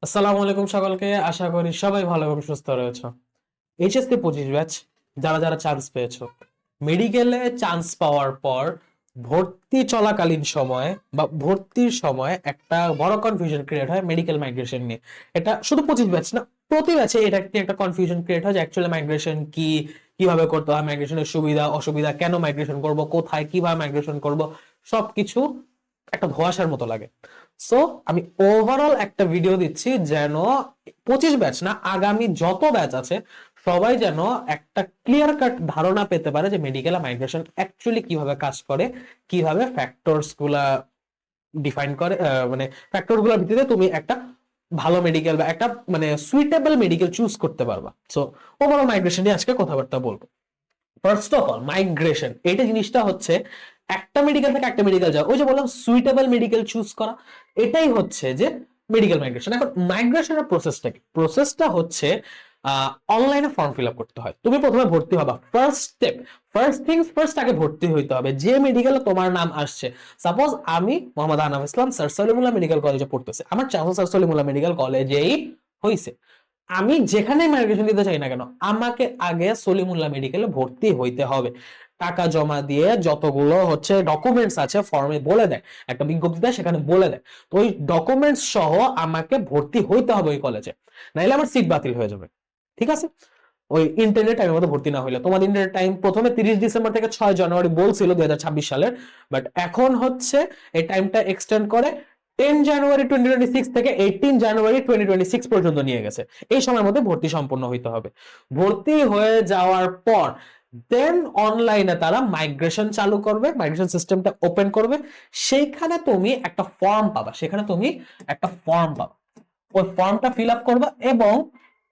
আসসালামু আলাইকুম সকলকে, আশা করি সবাই ভালো এবং সুস্থ রয়েছে। এইচএসসি 25 ব্যাচ যারা যারা চান্স পেয়েছো, মেডিকেলে চান্স পাওয়ার পর ভর্তি চলাকালীন সময় বা ভর্তির সময় একটা বড় কনফিউশন ক্রিয়েট হয় মেডিকেল মাইগ্রেশন নিয়ে। এটা শুধু 25 ব্যাচ না, প্রতি ব্যাচে এটা নিয়ে একটা কনফিউশন ক্রিয়েট হয় যে অ্যাকচুয়ালি মাইগ্রেশন কি, কিভাবে করতে হয়, মাইগ্রেশনের সুবিধা অসুবিধা, কেন মাইগ্রেশন করব, কোথায় কিভাবে মাইগ্রেশন করব, সবকিছু একটা ধোঁয়াশার মতো লাগে। সো আমি ওভারঅল একটা ভিডিও দিচ্ছি যেন 25 ব্যাচ না, আগামী যত ব্যাচ আছে সবাই যেন একটা ক্লিয়ার কাট ধারণা পেতে পারে যে মেডিকেল মাইগ্রেশন অ্যাকচুয়ালি কিভাবে কাজ করে, কিভাবে ফ্যাক্টরস গুলা ডিফাইন করে, মানে ফ্যাক্টর গুলোর ভিত্তিতে তুমি একটা ভালো মেডিকেল বা একটা মানে সুইটেবল মেডিকেল চুজ করতে পারবা। সো ওভারঅল মাইগ্রেশন নিয়ে আজকে কথাবার্তা বলবো। ফার্স্ট অফ অল, মাইগ্রেশন এটা জিনিসটা হচ্ছে একটা মেডিকেল থেকে একটা মেডিকেল যাওয়া, ওই যে বললাম সুইটেবল মেডিকেল চুজ করা, এটাই হচ্ছে যে মেডিকেল মাইগ্রেশন। এখন মাইগ্রেশনের প্রসেসটা কি? প্রসেসটা হচ্ছে অনলাইনে ফর্ম ফিল আপ করতে হয়। তুমি প্রথমে ভর্তি হবা, first step, first things first, আগে ভর্তি হইতে হবে যে মেডিকেলে তোমার নাম আসছে। সাপোজ আমি মোহাম্মদ আনাফ ইসলাম স্যার সলিমুল্লাহ মেডিকেল কলেজে পড়তেছি, আমার চান্স স্যার সলিমুল্লাহ মেডিকেল কলেজেই হইছে। আমি যেখানে মাইগ্রেশন দিতে চাই না কেন, আমাকে আগে সলিমুল্লাহ মেডিকেলে ভর্তি হইতে হবে। টাকা জমা দিয়ে যতগুলো হচ্ছে ডকুমেন্টস আছে ফর্মে বলে দেয়, একটা বিজ্ঞপ্তি দেয় সেখানে বলে দেয়, তো ওই ডকুমেন্টস সহ আমাকে ভর্তি হইতে হবে ওই কলেজে, নাইলে আমার সিট বাতিল হয়ে যাবে। ঠিক আছে? ওই ইন্টারনেট টাইমের মধ্যে ভর্তি না হইলে। তোমাদের ইন্টারনেট টাইম প্রথমে 30 ডিসেম্বর থেকে 6 জানুয়ারি বলছিল 2026 সালের, বাট এখন হচ্ছে এই টাইমটা এক্সটেন্ড করে 10 জানুয়ারি 2026 থেকে 18 জানুয়ারি 2026 পর্যন্ত নিয়ে গেছে। এই সময়ের মধ্যে ভর্তি সম্পন্ন হইতে হবে। ভর্তি হয়ে যাওয়ার পর দেন অনলাইনে তারা মাইগ্রেশন চালু করবে, মাইগ্রেশন সিস্টেমটা ওপেন করবে। সেইখানে তুমি একটা ফর্ম পাবা, সেখানে তুমি একটা ফর্ম পাবা, ওই ফর্মটা ফিল আপ করবা এবং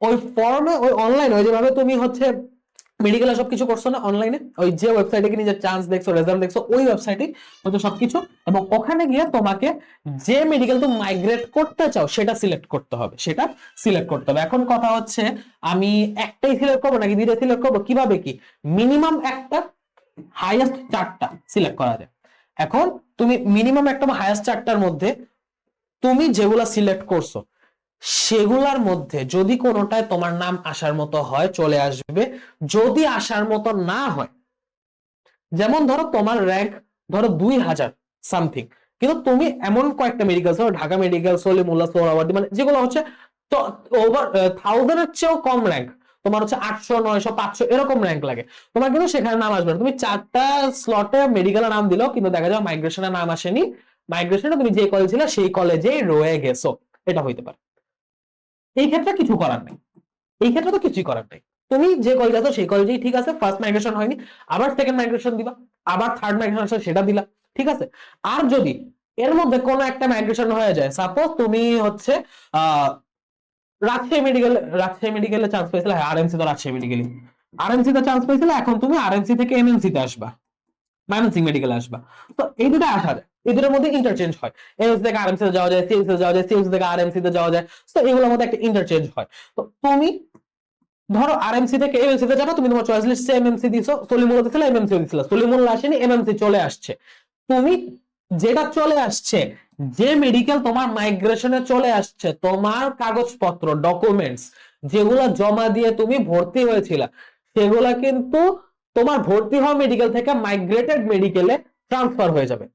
ওই ফর্মে ওই অনলাইন ওই যেভাবে তুমি হচ্ছে মেডিকেলে সবকিছু করছো না অনলাইনে, ওই যে ওয়েবসাইটে গিয়ে নিজের চান্স দেখছো, রেজাল্ট দেখছো, ওই ওয়েবসাইটে হয়তো সবকিছু, এবং ওখানে গিয়ে তোমাকে যে মেডিকেল তুমি মাইগ্রেট করতে চাও সেটা সিলেক্ট করতে হবে, সেটা সিলেক্ট করতে হবে। এখন কথা হচ্ছে আমি একটাই সিলেক্ট করবো নাকি দুইটা সিলেক্ট করবো, কিভাবে কি? মিনিমাম একটা, হাইয়েস্ট চারটা সিলেক্ট করা যায়। এখন তুমি মিনিমাম একটা বা হাইয়েস্ট চারটার মধ্যে তুমি যেগুলা সিলেক্ট করছো সেগুলার মধ্যে যদি কোনোটায় তোমার নাম আসার মতো হয় চলে আসবে, যদি আসার মতো না হয়, যেমন ধরো তোমার র্যাঙ্ক ধরো 2000 সামথিং, কিন্তু তুমি এমন কয়েকটা মেডিকেল, ধরো ঢাকা মেডিকেল, সলিমুল্লাহ, সোহরাওয়ার্দী, মানে যেগুলো হচ্ছে তো ওভার 1000-এর চেয়েও কম র্যাঙ্ক, তোমার হচ্ছে 800, 900, 500 এরকম র্যাঙ্ক লাগে, তোমার কিন্তু সেখানে নাম আসবে না। তুমি চারটা স্লটে মেডিকেলের নাম দিলেও কিন্তু দেখা যায় মাইগ্রেশনের নাম আসেনি, মাইগ্রেশনে তুমি যে কলেজ ছিল সেই কলেজেই রয়ে গেছো, এটা হইতে পারে। এই ক্ষেত্রে কিছু করার নেই, এই ক্ষেত্রে তো কিছুই করার নেই। তুমি যে কলেজ আছো সেই কলেজেই ঠিক আছে, ফার্স্ট মাইগ্রেশন হয়নি, আবার সেকেন্ড মাইগ্রেশন দিবা, আবার থার্ড মাইগ্রেশন আছে সেটা দিলা, ঠিক আছে। আর যদি এর মধ্যে কোনো একটা মাইগ্রেশন হয়ে যায়, সাপোজ তুমি হচ্ছে আহ রাজশাহী মেডিকেলে চান্স পেয়েছিলে, হ্যাঁ আরএমসি তো রাজশাহী মেডিকেলে, আরএমসি তে চান্স পেয়েছিলে, এখন তুমি আরএমসি থেকে এমএমসি তে আসবা, ময়মনসিংহ মেডিকেলে আসবা। তো এই দুটো আসা যায়, এই দুটোর মধ্যে ইন্টারচেঞ্জ হয়, এমএমসি থেকে আরএমসি তে যাওয়া যায়, সিএমসি তে যাওয়া যায়, সিএমসি থেকে আরএমসি তে যাওয়া যায়। তো এগুলোর মধ্যে একটা ইন্টারচেঞ্জ হয়। তো তুমি ধরো আরএমসি থেকে এমএমসি তে যাবে, তুমি তোমার চয়েস লিস্টে এমএমসি দিছো, সলিমুল্লাহ দিছিলে, এমএমসি দিছিলে, সলিমুল্লাহ আসেনি, এমএমসি চলে আসছে। তুমি যেটা চলে আসছে, যে মেডিকেল তোমার মাইগ্রেশনে চলে আসছে, তোমার কাগজপত্র ডকুমেন্টস যেগুলো জমা দিয়ে তুমি ভর্তি হয়েছিল, সেগুলা কিন্তু তোমার ভর্তি হওয়া মেডিকেল থেকে মাইগ্রেটেড মেডিকেলে ট্রান্সফার হয়ে যাবে।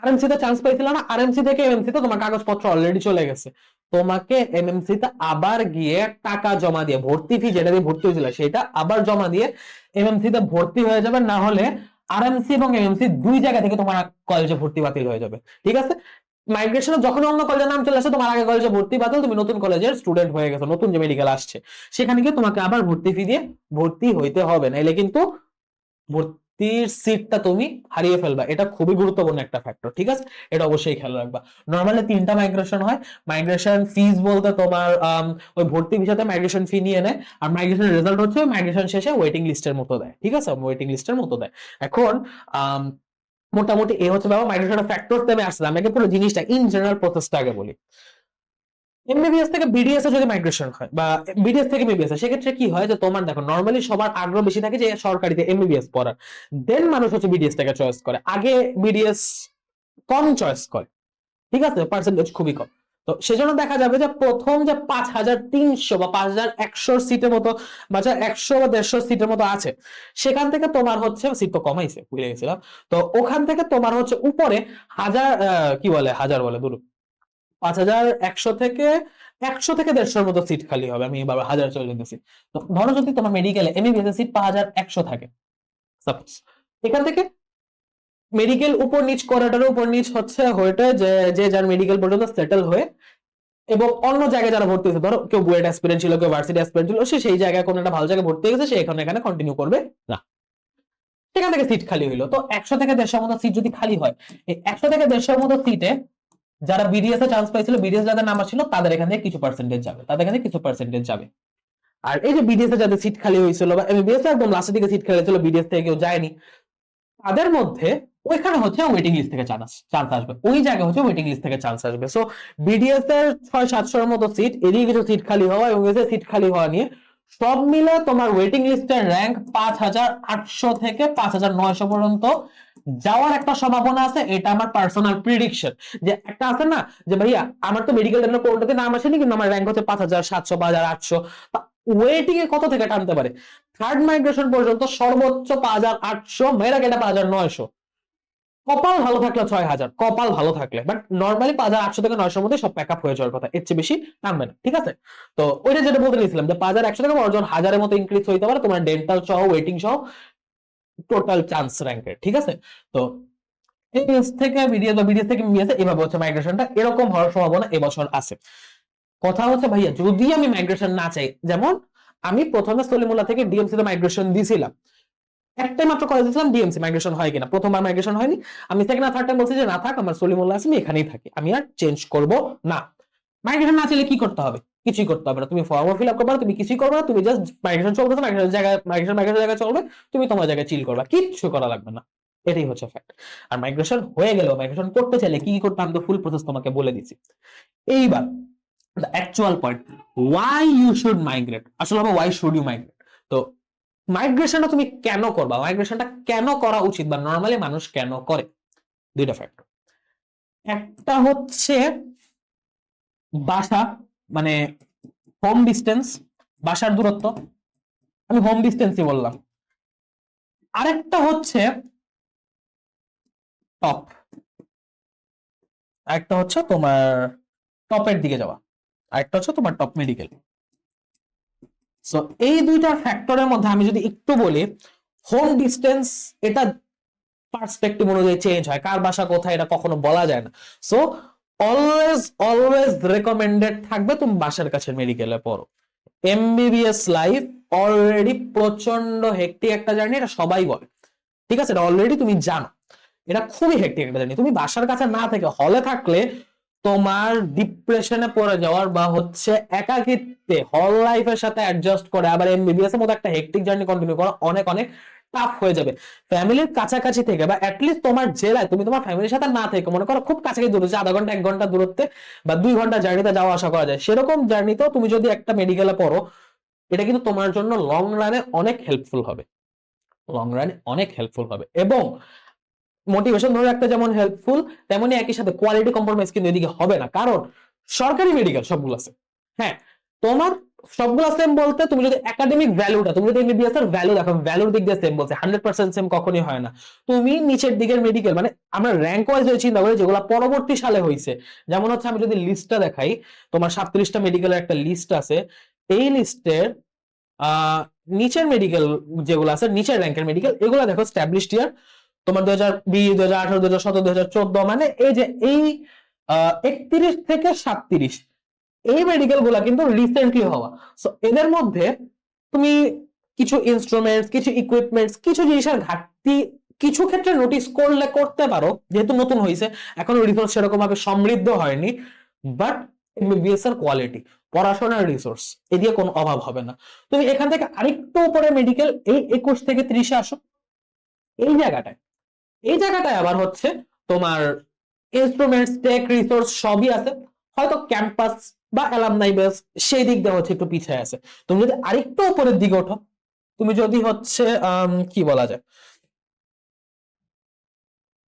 আরএমসি তে চান্স পাইছিল না, আরএমসি থেকে এমএমসি তে তোমার কাগজপত্র অলরেডি চলে গেছে, তোমাকে এমএমসি তে আবার গিয়ে টাকা জমা দিয়ে, ভর্তি ফি যেটা দিয়ে ভর্তি হয়েছিল সেটা আবার জমা দিয়ে এমএমসি তে ভর্তি হয়ে যাবে, না হলে আরএমসি এবং এমএমসি দুই জায়গা থেকে তোমার কলেজে ভর্তি বাতিল হয়ে যাবে। ঠিক আছে? মাইগ্রেশনে যখন অন্য কলেজের নাম চলে আসে, তোমার আগে কলেজে ভর্তি বাতিল, তুমি নতুন কলেজের স্টুডেন্ট হয়ে গেছো, নতুন যে মেডিকেল আসছে সেখানে গিয়ে তোমাকে আবার ভর্তি ফি দিয়ে ভর্তি হইতে হবে, নাইলে কিন্তু ভর্তির সিটটা তুমি হারিয়ে ফেলবা। এটা খুবই গুরুত্বপূর্ণ একটা ফ্যাক্টর, ঠিক আছে? এটা অবশ্যই খেয়াল রাখবা। নরমালি 3টা মাইগ্রেশন হয়। মাইগ্রেশন ফিস বলতে তোমার ওই ভর্তি ভিসাতে মাইগ্রেশন ফি নিয়ে নেয়, আর মাইগ্রেশনের রেজাল্ট হচ্ছে মাইগ্রেশন শেষে ওয়েটিং লিস্টের মতো দেয়, ঠিক আছে? ওয়েটিং লিস্টের মতো দেয়। এখন মোটামুটি এই হচ্ছে ব্যাপার। মাইগ্রেশনের ফ্যাক্টরস আমি আসলাম, আমি পুরো জিনিসটা ইন জেনারেল প্রসেসটা আগে বলি। এমবিবিএস থেকে বিডিএস এ যদি মাইগ্রেশন হয় বা বিডিএস থেকে এমবিবিএস সেক্ষেত্রে কি হয় যে তোমার দেখো নরমালি সবার আগ্রহ বেশি থাকে যে সরকারিতে এমবিবিএস পড়ার, দেন মানুষ হচ্ছে বিডিএস থেকে চয়েস করে। আগে বিডিএস কম চয়েস করে, ঠিক আছে, পার্সেন্টেজ খুবই কম। তো সেজন্য দেখা যাবে যে প্রথম যে 5300 বা 5100 সিটের মতো বা 100 বা 150 সিটের মতো আছে, সেখান থেকে তোমার হচ্ছে সিট তো কমাইছে, ভুলে গেছিলাম। তো ওখান থেকে তোমার হচ্ছে উপরে হাজার কি বলে, হাজার বলে দূর, 5100 থেকে 100 থেকে 150 মতো সিট খালি হবে। আমি এবার হাজার চলে যেতেছি। তো ধরো যদি তোমার মেডিকেলে এমবিবিএস সিট 5100 থাকে সাপোজ, এখান থেকে মেডিকেল উপর নিচ করাটার উপর নিচ হচ্ছে হয়েছে যে যে যার মেডিকেল পর্যন্ত সেটেল হয়ে এবং অন্য জায়গায় যারা ভর্তি হয়েছে, ধরো কেউ বুয়েট অ্যাসপিরেন্ট ছিল, কেউ ভার্সিটি অ্যাসপিরেন্ট ছিল, সে সেই জায়গায় কোনো একটা ভালো জায়গায় ভর্তি হয়ে গেছে, সে এখানে কন্টিনিউ করবে না, সেখান থেকে সিট খালি হইলো। তো 100 থেকে 150 মতো সিট যদি খালি হয়, এই 100 থেকে 150 মতো সিটে যারা বিডিএস এ চান্স পাইছিল, বিডিএস যাদের নাম্বার ছিল, তাদের এখান থেকে কিছু পার্সেন্টেজ যাবে, তাদের এখানে কিছু পার্সেন্টেজ যাবে। আর এই যে বিডিএস এ যাদের সিট খালি হয়েছিল বা এমবিবিএস একদম লাস্টের দিকে সিট খালি হয়েছিল, বিডিএস থেকে কেউ যায়নি, তাদের মধ্যে ওইখানে হচ্ছে ওয়েটিং লিস্ট থেকে চান্স আসবে, ওই জায়গায় হচ্ছে ওয়েটিং লিস্ট থেকে চান্স আসবে। সো বিডিএস এর 600-700 মতো সিট, এদিকে কিছু সিট খালি হওয়া এবং এসে সিট খালি হওয়া নিয়ে সব মিলে তোমার ওয়েটিং লিস্টের র্যাঙ্ক 5800 থেকে 5900 পর্যন্ত যাওয়ার একটা সম্ভাবনা আছে। এটা আমার পার্সোনাল প্রিডিকশন। যে একটা আছে না যে ভাইয়া আমার তো মেডিকেল লাইনের কোনটাতে নাম আসেনি, কিন্তু আমার র্যাঙ্ক হচ্ছে 5700 5800, ওয়েটিং এ কত থেকে টানতে পারে, থার্ড মাইগ্রেশন পর্যন্ত সর্বোচ্চ 5800, মেয়েরা গেটা 5900, কপাল ভালো থাকলে 6000, কপাল ভালো থাকলে। বাট নর্মালি 5800 থেকে 900 মধ্যে সব প্যাক আপ হয়ে যাওয়ার কথা, এর চেয়ে বেশি নামবে না, ঠিক আছে? তো ওইটা যেটা বলতে নিয়েছিলাম যে 5100 থেকে অর্জন 1000-এর মতো ইনক্রিজ হইতে পারে তোমার ডেন্টাল সহ ওয়েটিং সহ টোটাল চান্স র্যাঙ্কের, ঠিক আছে? তো এবিএস থেকে বিডিএস বা বিডিএস থেকে এমবিএস এভাবে হচ্ছে মাইগ্রেশনটা এরকম হওয়ার সম্ভাবনা এবছর আছে। কথা হচ্ছে ভাইয়া যদি আমি মাইগ্রেশন না চাই, যেমন আমি প্রথমে সলিমুল্লাহ থেকে ডিএমসি তে মাইগ্রেশন দিয়েছিলাম, একটাই মাত্র করে দিয়েছিলাম ডিএমসি, মাইগ্রেশন হয় কিনা, প্রথমবার মাইগ্রেশন হয়নি, আমি সেকেন্ড আর থার্ড টাইম বলছি যে না থাক, আমার সলিমুল্লাহ আছে, আমি এখানেই থাকি, আমি আর চেঞ্জ করব না। মাইগ্রেশন না চাইলে কি করতে হবে? কিছুই করতে হবে না, তুমি ফর্ম ফিল আপ করবে না, তুমি কিছুই করবে না, তুমি জাস্ট মাইগ্রেশন চলতেছে, মাইগ্রেশন জায়গায় চলবে, তুমি তোমার জায়গায় চিল করবা, কিচ্ছু করা লাগবে না। এটাই হচ্ছে ফ্যাক্ট। আর মাইগ্রেশন হয়ে গেল, মাইগ্রেশন করতে চাইলে কি কি করতে, আমি তো ফুল প্রসেস তোমাকে বলে দিচ্ছি। এইবার the actual point, why you should migrate, আসলে why should you migrate? তো মাইগ্রেশনটা তুমি কেন করবা, মাইগ্রেশনটা কেন করা উচিত বা নরমালি মানুষ কেন করে, দুইটা ফ্যাক্টর। একটা হচ্ছে বাসা, মানে হোম ডিস্টেন্স, বাসার দূরত্ব, আমি হোম ডিস্টেন্সই বললাম। আরেকটা হচ্ছে টপ, আরেকটা হচ্ছে তোমার টপের দিকে যাওয়া, আরেকটা হচ্ছে তোমার টপ মেডিকেল। সো এই দুইটা ফ্যাক্টরের মধ্যে আমি যদি একটু বলি, হোম ডিস্টেন্স এটা পার্সপেক্টিভ অনুযায়ী চেঞ্জ হয়, কার বাসা কোথায় এটা কখনো বলা যায় না। সো অলওয়েজ রেকমেন্ডেড থাকবে তুমি বাসার কাছে মেডিকেলে পড়ো। এমবিবিএস লাইফ অলরেডি প্রচন্ড হেক্টিক একটা জার্নি, এটা সবাই বলে, ঠিক আছে? এটা অলরেডি তুমি জানো, এটা খুবই হেক্টিক একটা জার্নি। তুমি বাসার কাছে না থেকে হলে থাকলে তোমার ডিপ্রেশনে পড়ে যাওয়ার বা হচ্ছে একাকিত্বে হল লাইফের সাথে অ্যাডজাস্ট করে আবার এমবিবিএস এর মতো একটা হেক্টিক জার্নি কন্টিনিউ করা অনেক অনেক টাফ হয়ে যাবে। ফ্যামিলির কাছাকাছি থেকে বা অ্যাটলিস্ট তোমার জেলায় তুমি তোমার ফ্যামিলির সাথে না থেকে, মনে করো খুব কাছাকাছি দূরত্ব, আধা ঘন্টা 1 ঘন্টা দূরত্বে বা 2 ঘন্টা জার্নিতে যাওয়া আসা করা যায়, সেরকম জার্নিতেও তুমি যদি একটা মেডিকেলে পড়ো, এটা কিন্তু তোমার জন্য লং রানে অনেক হেল্পফুল হবে, লং রানে অনেক হেল্পফুল হবে। এবং মোটিভেশন ধরে রাখতে যেমন হেল্পফুল, তেমনি একই সাথে কোয়ালিটি কম্প্রোমাইজ কিন্তু এদিকে হবে না, কারণ সরকারি মেডিকেল সবগুলো আছে। হ্যাঁ, তোমার সবগুলো সেম বলতে তুমি যদি একাডেমিক ভ্যালুটা, তুমি যদি এমবিবিএস এর ভ্যালু দেখো, ভ্যালুর দিক দিয়ে সেম বলছে, 100% সেম কখনোই হয় না। তুমি নিচের দিকের মেডিকেল, মানে আমরা র্যাঙ্ক ওয়াইজ চিন্তা করি যেগুলো পরবর্তী সালে হয়েছে, যেমন হচ্ছে আমি যদি লিস্টটা দেখাই, তোমার 37টা মেডিকেলের একটা লিস্ট আছে, এই লিস্টের নিচের মেডিকেল যেগুলো আছে, নিচের র্যাঙ্কের মেডিকেল, এগুলো দেখো স্ট্যাবলিশড ইয়ার তোমার 2020, 2018, 2017, 2014, মানে এই যে এই 31 থেকে 37, এই মেডিকেল গুলা কিন্তু রিসেন্টলি হওয়া। সো এদের মধ্যে তুমি কিছু ইনস্ট্রুমেন্টস, কিছু ইকুইপমেন্টস, কিছু জিনিসের ঘাটতি কিছু ক্ষেত্রে নোটিস করলে করতে পারো, যেহেতু নতুন হয়েছে, এখনো রিসোর্স সেরকম ভাবে সমৃদ্ধ হয়নি। বাট এমবিবিএস এর কোয়ালিটি, পড়াশোনার রিসোর্স, এদিকে কোনো অভাব হবে না। তুমি এখান থেকে আরেকটু উপরে মেডিকেল, এই 21 থেকে 30-এ আসো, এই জায়গাটায়, এই জায়গাটায় আবার হচ্ছে তোমার ইনস্ট্রুমেন্টস, টেক, রিসোর্স সবই আছে, হয়তো ক্যাম্পাস বা অ্যালামনাই বেস সেই দিক দিয়ে হচ্ছে একটু পিছিয়ে আছে। তুমি যদি আরেকটু উপরের দিকে ওঠো, তুমি যদি হচ্ছে কি বলা যায়,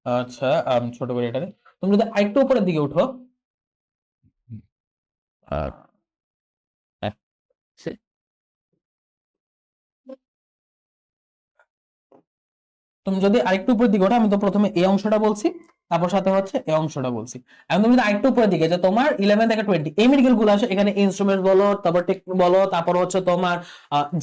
আচ্ছা ছোট করে এটা তুমি যদি আরেকটু উপরের দিকে উঠো, হ্যাঁ, তুমি যদি আরেকটু উপরের দিকে ওঠো, আমি তো প্রথমে এই অংশটা বলছি, তারপর সাথে হচ্ছে এই অংশটা বলছি। এখন তুমি যদি আরেকটু উপরের দিকে, যে তোমার 11 থেকে 20 এই মেডিকেল গুলো আসে, এখানে ইনস্ট্রুমেন্ট বলো, তারপর টেক বলো, তারপর হচ্ছে তোমার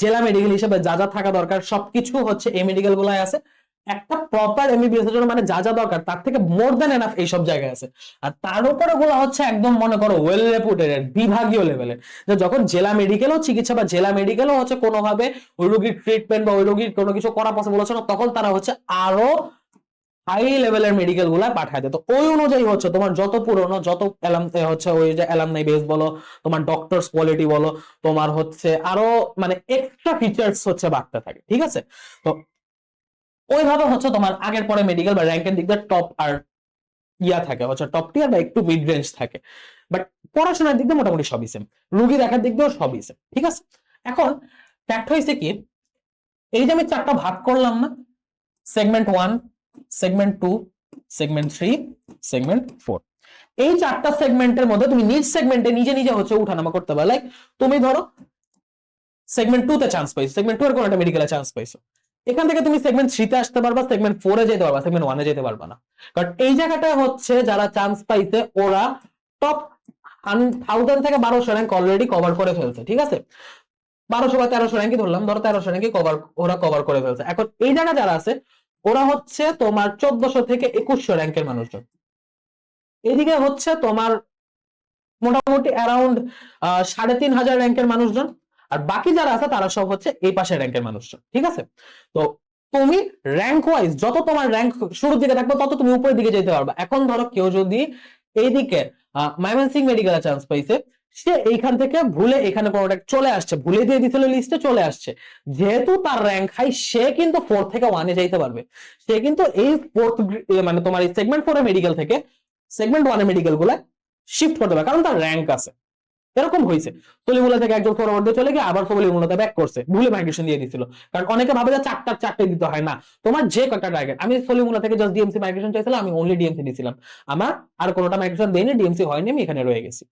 জেলা মেডিকেল হিসেবে যা যা থাকা দরকার সবকিছু হচ্ছে এই মেডিকেল গুলাই আছে। একটা প্রপার এমবিবিএস এর জন্য মানে যা যা দরকার তার থেকে মোর দ্যান এনাফ এইসব জায়গায় আছে। আর তার উপরে গুলো হচ্ছে একদম মনে করো ওয়েল রেপুটেড বিভাগীয় লেভেলের, যে যখন জেলা মেডিকেলও চিকিৎসা বা জেলা মেডিকেলও হচ্ছে কোনোভাবে ওই রোগীর ট্রিটমেন্ট বা ওই রোগীর কোনো কিছু করা পসিবল হচ্ছে না, তখন তারা হচ্ছে আরো হাই লেভেলের মেডিকেল গুলা পাঠায় দেয়। তো ওই অনুযায়ী হচ্ছে তোমার যত পুরনো যত হচ্ছে ওই যে অ্যালামনাই বেস বলো, তোমার ডক্টরস কোয়ালিটি বলো, তোমার হচ্ছে আরো মানে এক্সট্রা ফিচার্স হচ্ছে বাড়তে থাকে, ঠিক আছে? তো ওইভাবে হচ্ছে তোমার আগের পরে মেডিকেল বা র্যাঙ্কের দিক দিয়ে টপ আর ইয়া থাকে হচ্ছে টপ টিয়ার বা একটু মিড রেঞ্জ থাকে। বাট পড়াশোনার দিক দিয়ে মোটামুটি সবই সেম, রুগী দেখার দিক দিয়েও সবই সেম, ঠিক আছে? এখন ফ্যাক্ট হয়েছে কি, এই যে আমি চারটা ভাগ করলাম না, সেগমেন্ট 1, সেগমেন্ট 2, সেগমেন্ট 3, সেগমেন্ট 4, এই চারটা সেগমেন্টের মধ্যে তুমি নিজ সেগমেন্টে নিজে নিজে হচ্ছে উঠানামা করতে পারো। লাইক তুমি ধরো সেগমেন্ট 2 তে চান্স পাইছো, সেগমেন্ট 2 এর কোন একটা মেডিকেলে চান্স পাইছো, এখান থেকে তুমি সেগমেন্ট 3 তে আসতে পারবা, সেগমেন্ট 4 এ যেতে পারবা, সেগমেন্ট 1 এ যেতে পারবা না। কারণ এই জায়গাটা হচ্ছে যারা চান্স পাইছে ওরা টপ 1000 থেকে 1200 র্যাঙ্ক অলরেডি কভার করে ফেলছে, ঠিক আছে? 1200 বা 1300 র্যাঙ্কই ধরলাম, ধরো 1300 র্যাঙ্কই ওরা কভার করে ফেলছে। এখন এই জায়গা যারা আছে ওরা হচ্ছে তোমার 1400 থেকে 2100 র্যাঙ্কের মানুষজন, এদিকে হচ্ছে তোমার মোটামুটি অ্যারাউন্ড 3500 র্যাঙ্কের মানুষজন, আর বাকি যারা আছে তারা সব হচ্ছে এই পাশের র্যাঙ্কের মানুষজন, ঠিক আছে? তো তুমি র্যাঙ্ক ওয়াইজ যত তোমার র্যাঙ্ক শুরুর দিকে থাকবে তত তুমি উপরের দিকে যেতে পারবে। এখন ধরো কেউ যদি এইদিকে ময়মনসিংহ মেডিকেলে চান্স পাইছে, সে এইখান থেকে ভুলে এখানে কোনোটা চলে আসছে, ভুলে দিয়ে দিছিল লিস্টে চলে আসছে, যেহেতু তার র্যাঙ্ক হাই সে কিন্তু 4 থেকে 1 এ যাইতে পারবে। সে কিন্তু এই ফোর্থ মানে তোমার এই সেগমেন্ট 4 এর মেডিকেল থেকে সেগমেন্ট 1 এর মেডিকেল গুলা শিফট করতে পারে, কারণ তার র্যাঙ্ক আছে। এরকম হয়েছে, সলিমুল্লাহ থেকে একজন ফরওয়ার্ডে চলে গিয়ে আবার সলিমুল্লাহতে ব্যাক করছে, ভুলে মাইগ্রেশন দিয়ে দিছিল। কারণ অনেকে ভাবে যে চারটে দিতে হয় না, তোমার যে কটা টার্গেট। আমি সলিমুল্লাহ থেকে জাস্ট ডিএমসি মাইগ্রেশন চাইছিলাম, আমি অনলি ডিএমসি দিয়েছিলাম, আমার আর কোনোটা মাইগ্রেশন দেইনি, ডিএমসি হয়নি, আমি এখানে রয়ে গেছি।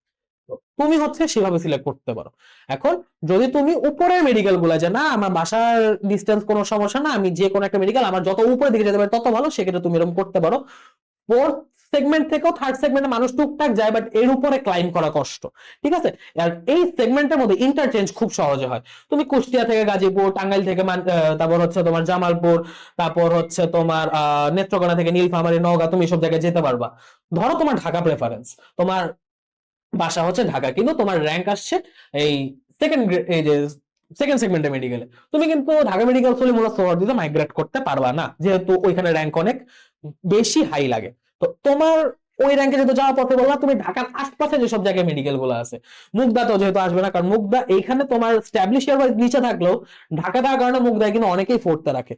তুমি হচ্ছে সেভাবে সিলেক্ট করতে পারো। এখন যদি তুমি উপরের মেডিকেল গুলা, যে না আমার বাসার ডিস্টেন্স কোনো সমস্যা না, আমি যে কোনো একটা মেডিকেল আমার যত উপরের দিকে যেতে পারে তত ভালো, সেক্ষেত্রে তুমি এরকম করতে পারো। ফোর্থ সেগমেন্ট থেকেও থার্ড সেগমেন্টে মানুষ টুকটাক যায়, বাট এর উপরে ক্লাইম করা কষ্ট, ঠিক আছে? আর এই সেগমেন্টের মধ্যে ইন্টারচেঞ্জ খুব সহজে হয়। তুমি কুষ্টিয়া থেকে গাজীপুর, টাঙ্গাইল থেকে তারপর হচ্ছে তোমার জামালপুর, তারপর হচ্ছে তোমার নেত্রকোনা থেকে নীলফামারী, নওগাঁ, তুমি সব জায়গায় যেতে পারবা। ধরো তোমার ঢাকা প্রেফারেন্স, তোমার বাসা হচ্ছে ঢাকা, কিন্তু তোমার র্যাঙ্ক আসছে এই সেকেন্ড এই যে সেকেন্ড সেগমেন্টে মেডিকেলে, তুমি কিন্তু ঢাকা মেডিকেল সলিমুল্লাহ সোহরাওয়ার্দী দিতে মাইগ্রেট করতে পারবা না, যেহেতু ওইখানে র্যাঙ্ক অনেক বেশি হাই লাগে। তো তোমার ওই র্যাঙ্কে যেহেতু যাওয়া পথে বললাম, তুমি ঢাকার আশপাশে যেসব জায়গায় মেডিকেল গুলো আছে, মুগদা তো যেহেতু আসবে না, কারণ মুগদা এইখানে তোমার স্ট্যাবলিশ ইয়ার ওয়াইজ নিচে থাকলেও ঢাকা থাকার কারণে মুগদায় কিন্তু অনেকেই ফোর্থে রাখে।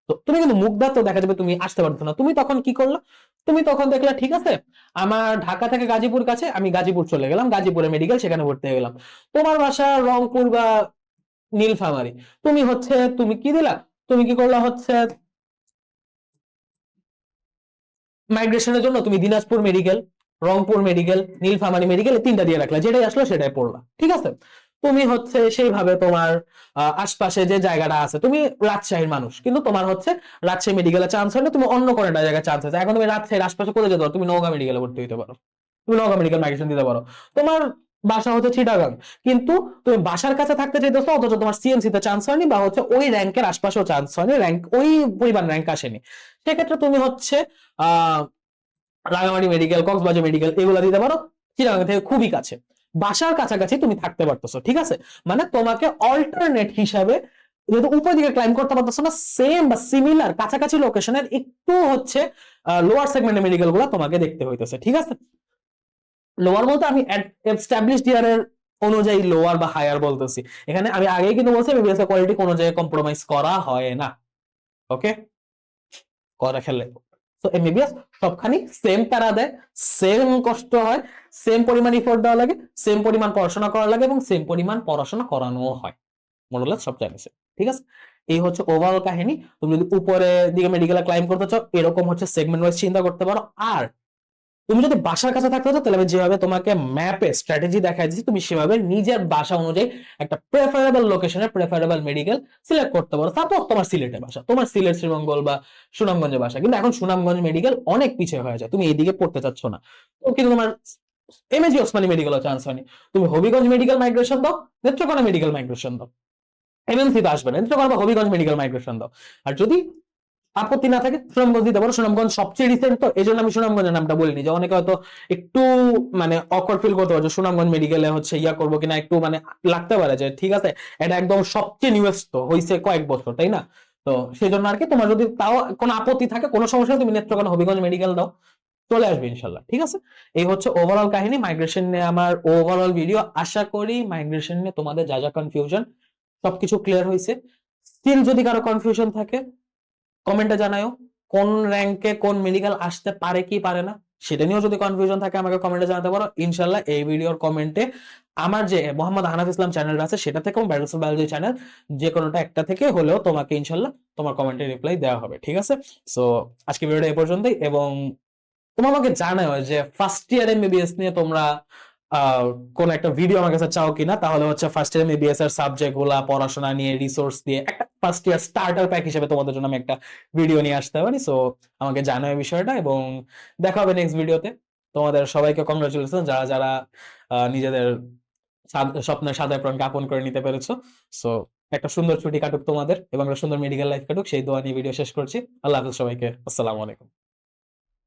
তো তুমি কিন্তু মুগদা তো দেখা যাবে তুমি আসতে পারতো না, তুমি তখন কি করলা? তুমি তখন দেখলা ঠিক আছে আমার ঢাকা থেকে গাজীপুর কাছে, আমি গাজীপুর চলে গেলাম, গাজীপুরে মেডিকেল, সেখানে ভর্তি হয়ে গেলাম। তোমার বাসা রংপুর বা নীলফামারী, তুমি কি দিলা, তুমি কি করলা হচ্ছে মাইগ্রেশনের জন্য তুমি Dinajpur medical, Rangpur medical, Nilphamari medical, তিনটা দিয়ে রাখলা, যেটাই আসলো সেটাই পড়লা, ঠিক আছে? তুমি হচ্ছে সেইভাবে তোমার আশপাশে যে জায়গাটা আছে, তুমি রাজশাহীর মানুষ কিন্তু তোমার হচ্ছে রাজশাহী মেডিকেলে চান্স হয় না, তুমি অন্য কোনো একটা জায়গায় চান্স আছে, এখন তুমি রাজশাহীর আশপাশে কোথায় যেতে পারো, তুমি নওগাঁ মেডিকেলে ভর্তি হতে পারো, তুমি নওগাঁ মেডিকেল মাইগ্রেশন দিতে পারো। তোমার বাসা হচ্ছে চিটাগাং, কিন্তু তুমি বাসার কাছে থাকতে চাইতেছো, অথচ তোমার সিএমসি তে চান্স হয়নি, বা হচ্ছে ওই র্যাঙ্কের আশপাশেও চান্স হয়নি, র্যাঙ্ক ওই পরিমাণ র্যাঙ্ক আসেনি, সেক্ষেত্রে তুমি হচ্ছে আহ রাঙামাটি মেডিকেল, কক্সবাজার মেডিকেল এগুলো দিতে পারো, চিটাগাং থেকে খুবই কাছে, বাসার কাছাকাছি তুমি থাকতে পারতেছো, ঠিক আছে? মানে তোমাকে অল্টারনেট হিসাবে, যেহেতু উপর দিকে ক্লাইম করতে পারতেছো না, সেম বা সিমিলার কাছাকাছি লোকেশনের একটু হচ্ছে লোয়ার সেগমেন্টের মেডিকেল গুলো তোমাকে দেখতে হইতেছে, ঠিক আছে? লোয়ার বলতে আমি এস্টাবলিশড ইয়ারের অনুযায়ী লোয়ার বা হায়ার বলতেছি। এখানে আমি আগেই কিন্তু বলছি বিবিএস এর কোয়ালিটি কোনো জায়গায় কম্প্রোমাইজ করা হয় না, ওকে? করা খেলে তো এমবিবিএস সবখানি সেম প্যারা দেয়, সেম কষ্ট হয়, সেম পরিমাণ ইফোর্ট দেওয়া লাগে, সেম পরিমাণ পড়াশোনা করা লাগে, এবং সেম পরিমাণ পড়াশোনা করানো হয়, মোরলেস সব জানিস, ঠিক আছে? এই হচ্ছে ওভারঅল কাহিনী। তুমি যদি উপরে দিকে মেডিকেলে ক্লাইম করতে চাও, এরকম হচ্ছে সেগমেন্ট ওয়াইজ চিন্তা করতে পারো। আর তুমি যদি বাসার কাছে থাকতে হতো তাহলে আমি যেভাবে তোমাকে ম্যাপে স্ট্র্যাটেজি দেখাই দিচ্ছি তুমি সেভাবে নিজের বাসা অনুযায়ী একটা প্রেফারেবল লোকেশনে প্রেফারেবল মেডিকেল সিলেক্ট করতে পারো। সাপোজ তোমার সিলেটে বাসা, তোমার সিলেট শ্রীমঙ্গল বা সুনামগঞ্জে বাসা, কিন্তু এখন সুনামগঞ্জ মেডিকেল অনেক পিছিয়ে হয়ে যায়, তুমি এইদিকে পড়তে চাচ্ছ না, তো কিন্তু তোমার এমএজি ওসমানী মেডিকেলও চান্স হয়নি, তুমি হবিগঞ্জ মেডিকেল মাইগ্রেশন দাও, নেত্রকোনা মেডিকেল মাইগ্রেশন দাও, এমএমসি তো আসবে না, নেত্রকোনা বা হবিগঞ্জ মেডিকেল মাইগ্রেশন দাও। আর যদি আপত্তি না থাকে সুনামগঞ্জ দিতে পারো, সুনামগঞ্জ সবচেয়ে রিসেন্ট, তো এই জন্য আমি সুনামগঞ্জের নামটা বলিনি, যে অনেকে হয়তো একটু মানে অকওয়ার্ড ফিল করতে পারছে সুনামগঞ্জ মেডিকেলে হচ্ছে ইয়া করবো কিনা, একটু মানে লাগতে পারে যে ঠিক আছে এটা একদম সবচেয়ে নিউয়েস্ট তো হয়েছে কয়েক বছর, তাই না? তো সেই জন্য আর কি, তোমার যদি তাও কোনো আপত্তি থাকে কোনো সমস্যা নেই, তুমি নেত্রকোনা হবিগঞ্জ মেডিকেল দাও, চলে আসবে ইনশাল্লাহ। ঠিক আছে, এই হচ্ছে ওভারঅল কাহিনী মাইগ্রেশন নিয়ে আমার ওভারঅল ভিডিও। আশা করি মাইগ্রেশন নিয়ে তোমাদের যা যা কনফিউশন সবকিছু ক্লিয়ার হয়েছে। স্টিল যদি কারো কনফিউশন থাকে কমেন্টে জানাও, কোন র্যাঙ্কে কোন মেডিকেল আসতে পারে কি পারে না সেটা নিয়েও যদি কনফিউশন থাকে আমাকে কমেন্টে জানাতে পারো। ইনশাল্লাহ এই ভিডিওর কমেন্টে আমার যে মোহাম্মদ হানাফ ইসলাম চ্যানেল আছে সেটা থেকে ব্যাটলস অফ বায়োলজি চ্যানেল যে কোনোটা একটা থেকে হলেও তোমাকে ইনশাল্লাহ তোমার কমেন্টে রিপ্লাই দেওয়া হবে। ঠিক আছে, সো আজকে ভিডিওটা এই পর্যন্তই, এবং তোমরা আমাকে জানাও যে ফার্স্ট ইয়ার এমবিবিএস নিয়ে তোমরা আহ কোন একটা ভিডিও আমার কাছে চাও কিনা, তাহলে হচ্ছে ফার্স্ট ইয়ার এমবিবিএস এর সাবজেক্ট গুলা পড়াশোনা নিয়ে রিসোর্স দিয়ে একটা ফার্স্ট ইয়ার স্টার্টার প্যাক হিসেবে তোমাদের জন্য আমি একটা ভিডিও নিয়ে আসতে পারি। সো আমাকে জানাও এই বিষয়টা, এবং দেখা হবে নেক্সট ভিডিওতে। তোমাদের সবাইকে কংগ্রাচুলেশন যারা যারা নিজেদের স্বপ্নের সাদা প্রাণকে আপন করে নিতে পেরেছো। সো একটা সুন্দর ছুটি কাটুক তোমাদের এবং একটা সুন্দর মেডিকেল লাইফ কাটুক, সেই দোয়া নিয়ে ভিডিও শেষ করছি। আল্লাহ হাফেজ সবাইকে, আসসালামু আলাইকুম।